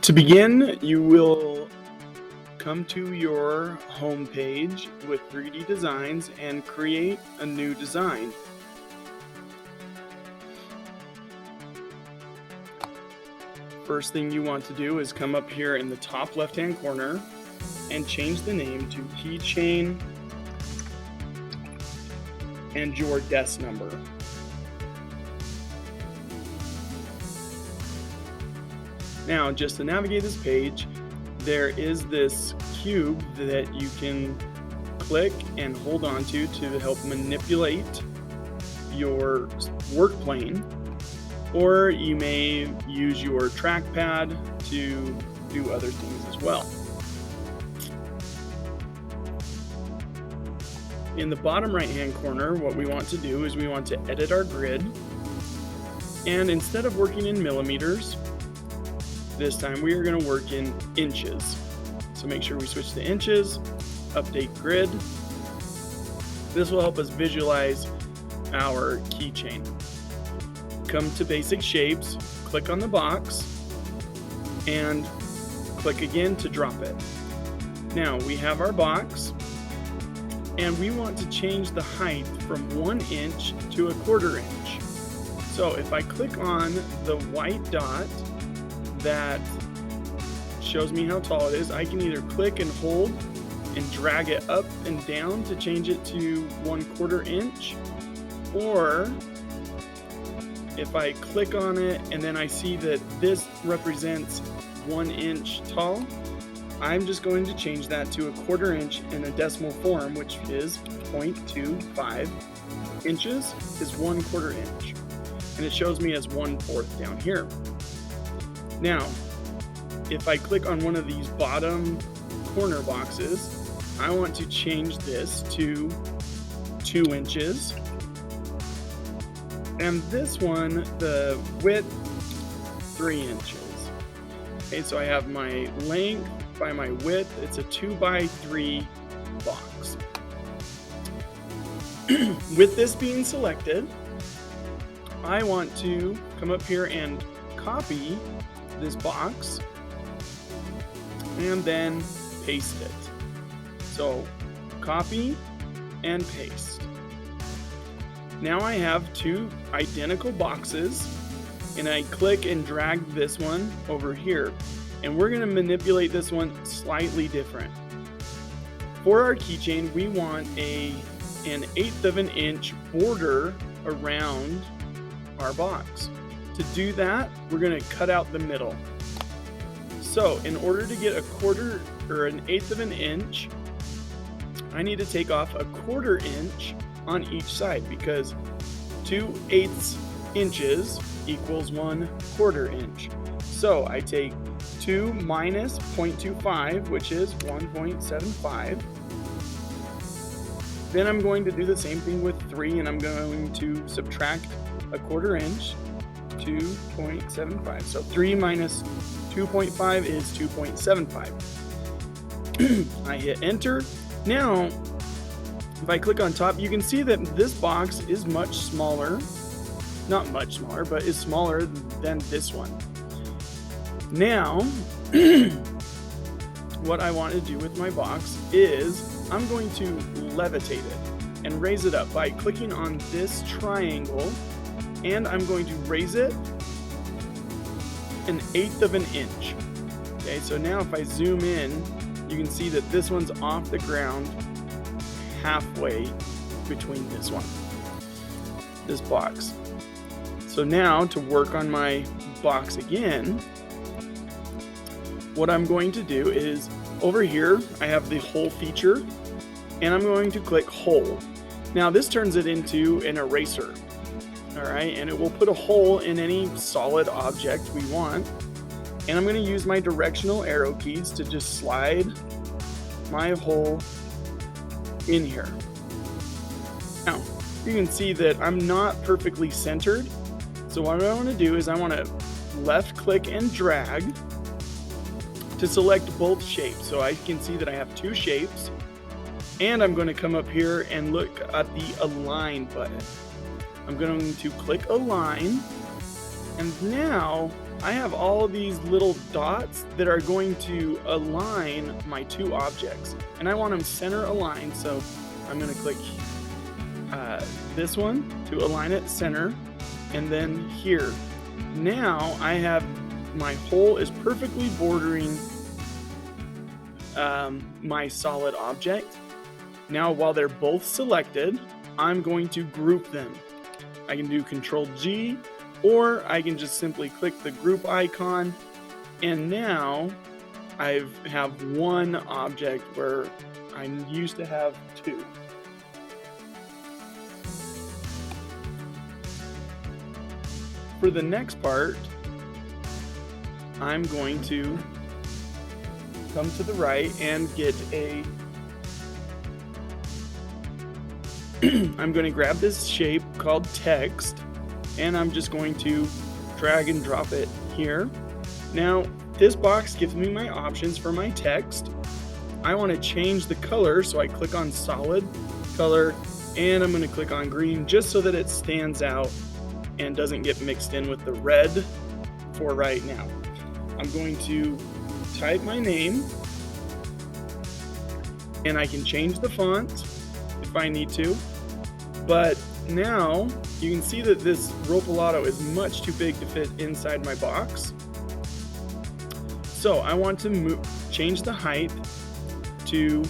To begin, you will come to your home page with 3D Designs and create a new design. First thing you want to do is come up here in the top left-hand corner and change the name to Keychain and your desk number. Now, just to navigate this page, there is this cube that you can click and hold on to help manipulate your work plane, or you may use your trackpad to do other things as well. In the bottom right-hand corner, what we want to do is we want to edit our grid, and instead of working in millimeters, this time we are going to work in inches. So make sure we switch to inches, update grid. This will help us visualize our keychain. Come to basic shapes, click on the box, and click again to drop it. Now we have our box, and we want to change the height from 1 inch to 1/4 inch. So if I click on the white dot that shows me how tall it is, I can either click and hold and drag it up and down to change it to 1/4 inch, or if I click on it and then I see that this represents 1 inch tall, I'm just going to change that to 1/4 inch in a decimal form, which is 0.25 inches is 1/4 inch, and it shows me as 1/4 down here. Now, if I click on one of these bottom corner boxes, I want to change this to 2 inches. And this one, the width, 3 inches. Okay, so I have my length by my width. It's a 2x3 box. With this being selected, I want to come up here and copy this box and then paste it. So copy and paste. Now I have 2 identical boxes, and I click and drag this one over here, and we're going to manipulate this one slightly different. For our keychain, we want an 1/8 of an inch border around our box. To do that, we're going to cut out the middle. So in order to get 1/4 or an 1/8 of an inch, I need to take off 1/4 inch on each side, because 2/8 inches equals 1/4 inch. So I take 2 minus 0.25, which is 1.75. Then I'm going to do the same thing with 3, and I'm going to subtract 1/4 inch, 2.75. So 3 minus 2.5 is 2.75. I hit enter. Now, if I click on top, you can see that this box is much smaller. Not much smaller, but is smaller than this one. Now, what I want to do with my box is I'm going to levitate it and raise it up by clicking on this triangle, and I'm going to raise it 1/8 of an inch. Okay, so now if I zoom in, you can see that this one's off the ground halfway between this box. So now to work on my box again, what I'm going to do is over here, I have the hole feature, and I'm going to click hole. Now this turns it into an eraser. All right, and it will put a hole in any solid object we want. And I'm going to use my directional arrow keys to just slide my hole in here. Now, you can see that I'm not perfectly centered. So what I want to do is I want to left click and drag to select both shapes. So I can see that I have 2 shapes, And I'm going to come up here and look at the align button. I'm going to click align, and now I have all of these little dots that are going to align my two objects, and I want them center aligned. So I'm going to click this one to align it center, and then here. Now I have my hole is perfectly bordering my solid object. Now while they're both selected, I'm going to group them. I can do Control G, or I can just simply click the group icon, and now I have one object where I used to have two. For the next part, I'm going to come to the right and get a I'm going to grab this shape called text, and I'm just going to drag and drop it here. Now this box gives me my options for my text. I want to change the color, so I click on solid color, and I'm going to click on green just so that it stands out and doesn't get mixed in with the red for right now. I'm going to type my name, and I can change the font if I need to, but now you can see that this Ropalato is much too big to fit inside my box. So I want to change the height to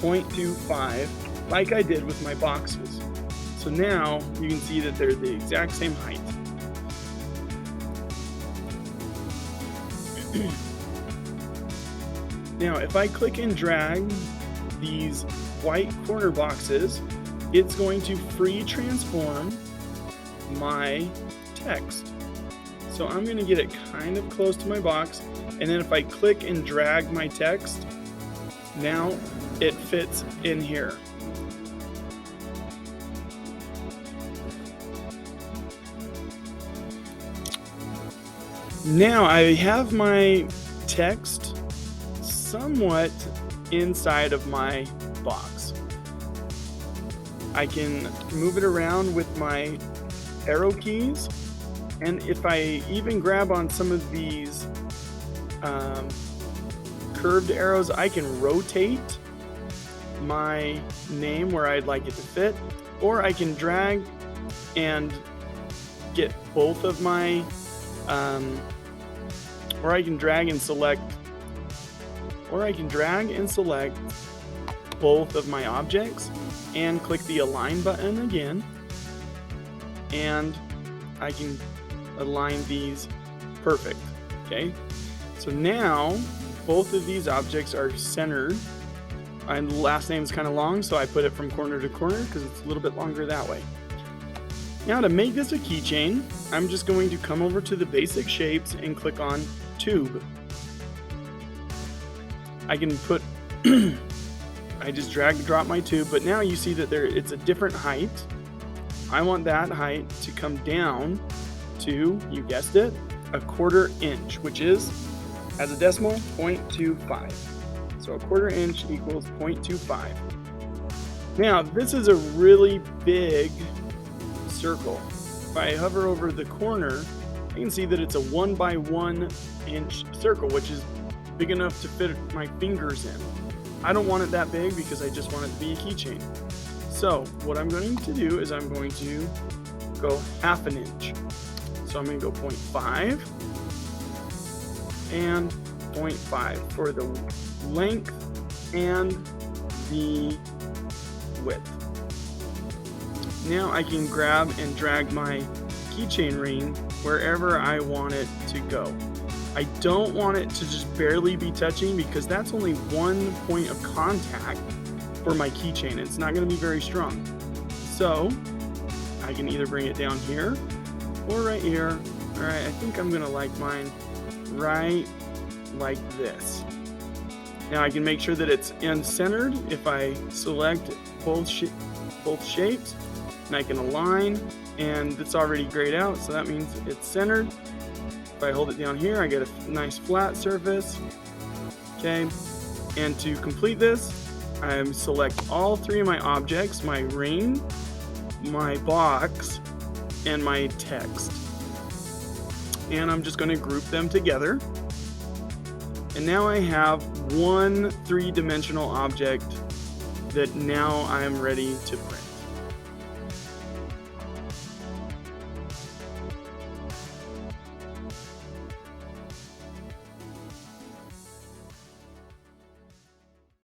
0.25 like I did with my boxes. So now you can see that they're the exact same height. Now if I click and drag these white corner boxes, it's going to free transform my text. So I'm going to get it kind of close to my box, and then if I click and drag my text, now it fits in here. Now I have my text somewhat inside of my box. I can move it around with my arrow keys, and if I even grab on some of these curved arrows, I can rotate my name where I'd like it to fit, or I can drag and get both of my or I can drag and select both of my objects and click the align button again, and I can align these perfect. Okay, so now both of these objects are centered, and the last name is kind of long, so I put it from corner to corner because it's a little bit longer that way. Now to make this a keychain, I'm just going to come over to the basic shapes and click on tube. I can put I just drag and drop my tube, but now you see that it's a different height. I want that height to come down to, you guessed it, 1/4 inch, which is, as a decimal, 0.25. So 1/4 inch equals 0.25. Now this is a really big circle. If I hover over the corner, I can see that it's a 1 by 1 inch circle, which is big enough to fit my fingers in. I don't want it that big because I just want it to be a keychain. So what I'm going to do is I'm going to go 1/2 inch. So I'm going to go 0.5 and 0.5 for the length and the width. Now I can grab and drag my keychain ring wherever I want it to go. I don't want it to just barely be touching because that's only one point of contact for my keychain. It's not going to be very strong. So I can either bring it down here or right here. All right, I think I'm going to like mine right like this. Now I can make sure that it's centered if I select both shapes, and I can align, and it's already grayed out, so that means it's centered. If I hold it down here, I get a nice flat surface. Okay, and to complete this, I select all three of my objects, my ring, my box, and my text. And I'm just going to group them together. And now I have one three-dimensional object that now I'm ready to print.